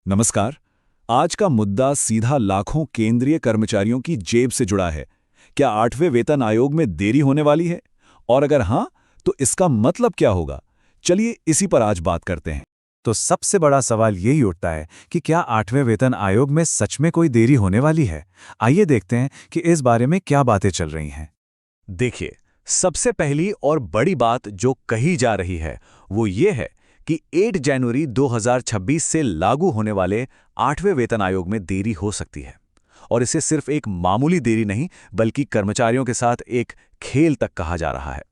नमस्कार। आज का मुद्दा सीधा लाखों केंद्रीय कर्मचारियों की जेब से जुड़ा है। क्या 8वें वेतन आयोग में देरी होने वाली है? और अगर हां, तो इसका मतलब क्या होगा? चलिए इसी पर आज बात करते हैं। तो सबसे बड़ा सवाल यही उठता है कि क्या 8वें वेतन आयोग में सच में कोई देरी होने वाली है। आइए देखते हैं कि इस बारे में क्या बातें चल रही हैं। देखिए, सबसे पहली और बड़ी बात जो कही जा रही है वो ये है कि 8 जनवरी 2026 से लागू होने वाले 8वें वेतन आयोग में देरी हो सकती है। और इसे सिर्फ एक मामूली देरी नहीं बल्कि कर्मचारियों के साथ एक खेल तक कहा जा रहा है।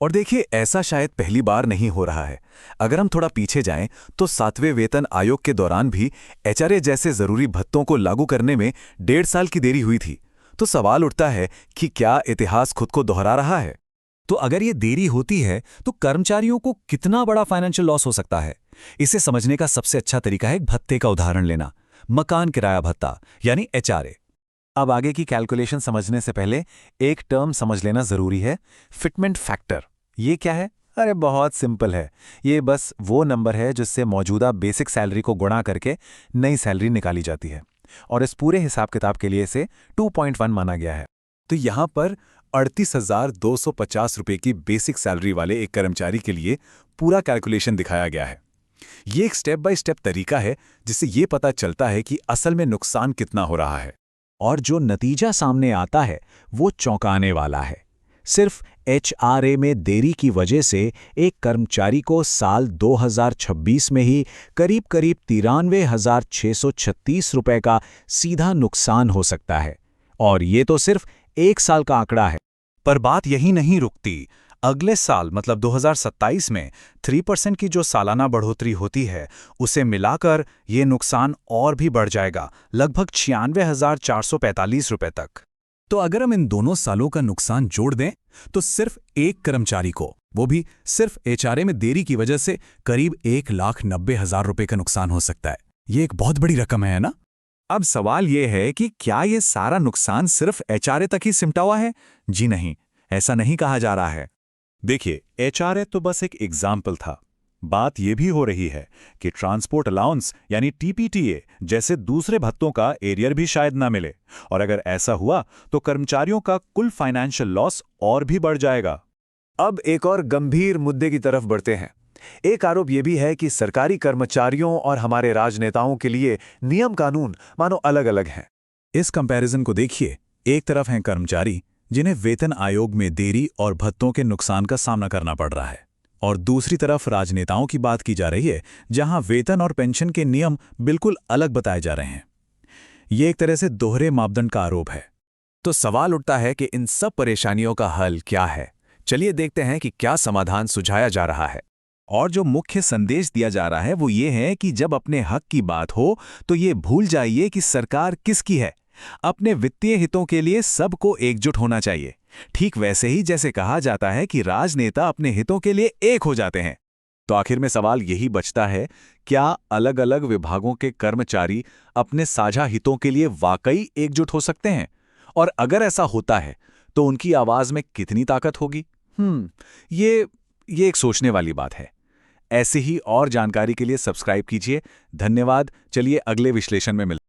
और देखिए, ऐसा शायद पहली बार नहीं हो रहा है। अगर हम थोड़ा पीछे जाएं तो 7वें वेतन आयोग के दौरान भी एचआरए जैसे जरूरी भत्तों को लागू करने में 1.5 साल की देरी हुई थी। तो सवाल उठता है कि क्या इतिहास खुद को दोहरा रहा है। तो अगर ये देरी होती है तो कर्मचारियों को कितना बड़ा फाइनेंशियल लॉस हो सकता है? इसे समझने का सबसे अच्छा तरीका है एक भत्ते का उदाहरण लेना, मकान किराया भत्ता यानी एचआरए। अब आगे की कैलकुलेशन समझने से पहले एक टर्म समझ लेना जरूरी है, फिटमेंट फैक्टर। ये क्या है? अरे बहुत सिंपल है। ये बस वो नंबर है जिससे मौजूदा बेसिक सैलरी को गुणा करके नई सैलरी निकाली जाती है, और इस पूरे हिसाब किताब के लिए इसे 2.1 माना गया है। तो यहाँ पर 38,250 रुपये की बेसिक सैलरी वाले एक कर्मचारी के लिए पूरा कैलकुलेशन दिखाया गया है। ये एक स्टेप बाय स्टेप तरीका है जिससे ये पता चलता है कि असल में नुकसान कितना हो रहा है। और जो नतीजा सामने आता है वो चौंकाने वाला है। सिर्फ एचआरए में देरी की वजह से एक कर्मचारी को साल 2026 में ही करीब 93,636 रुपए का सीधा नुकसान हो सकता है। और ये तो सिर्फ एक साल का आंकड़ा है। पर बात यही नहीं रुकती। अगले साल मतलब 2027 में 3% की जो सालाना बढ़ोतरी होती है उसे मिलाकर ये नुकसान और भी बढ़ जाएगा, लगभग 96,445 रुपए तक। तो अगर हम इन दोनों सालों का नुकसान जोड़ दें तो सिर्फ एक कर्मचारी को, वो भी सिर्फ एचआरए में देरी की वजह से, करीब 1,90,000 रुपए का नुकसान हो सकता है। ये एक बहुत बड़ी रकम है ना? अब सवाल ये है कि क्या ये सारा नुकसान सिर्फ एचआरए तक ही सिमटा हुआ है? जी नहीं, ऐसा नहीं कहा जा रहा है। देखिए, एचआरए तो बस एक एग्जाम्पल था। बात यह भी हो रही है कि ट्रांसपोर्ट अलाउंस यानी टीपीटीए जैसे दूसरे भत्तों का एरियर भी शायद ना मिले, और अगर ऐसा हुआ तो कर्मचारियों का कुल फाइनेंशियल लॉस और भी बढ़ जाएगा। अब एक और गंभीर मुद्दे की तरफ बढ़ते हैं। एक आरोप यह भी है कि सरकारी कर्मचारियों और हमारे राजनेताओं के लिए नियम कानून मानो अलग-अलग हैं। इस कंपैरिजन को देखिए। एक तरफ हैं कर्मचारी जिन्हें वेतन आयोग में देरी और भत्तों के नुकसान का सामना करना पड़ रहा है, और दूसरी तरफ राजनेताओं की बात की जा रही है जहां वेतन और पेंशन के नियम बिल्कुल अलग बताए जा रहे हैं। ये एक तरह से दोहरे मापदंड का आरोप है। तो सवाल उठता है कि इन सब परेशानियों का हल क्या है। चलिए देखते हैं कि क्या समाधान सुझाया जा रहा है। और जो मुख्य संदेश दिया जा रहा है वो ये है कि जब अपने हक की बात हो तो ये भूल जाइए कि सरकार किसकी है। अपने वित्तीय हितों के लिए सबको एकजुट होना चाहिए, ठीक वैसे ही जैसे कहा जाता है कि राजनेता अपने हितों के लिए एक हो जाते हैं। तो आखिर में सवाल यही बचता है, क्या अलग-अलग विभागों के कर्मचारी अपने साझा हितों के लिए वाकई एकजुट हो सकते हैं? और अगर ऐसा होता है तो उनकी आवाज में कितनी ताकत होगी? ये एक सोचने वाली बात है। ऐसे ही और जानकारी के लिए सब्सक्राइब कीजिए। धन्यवाद। चलिए अगले विश्लेषण में मिलते हैं।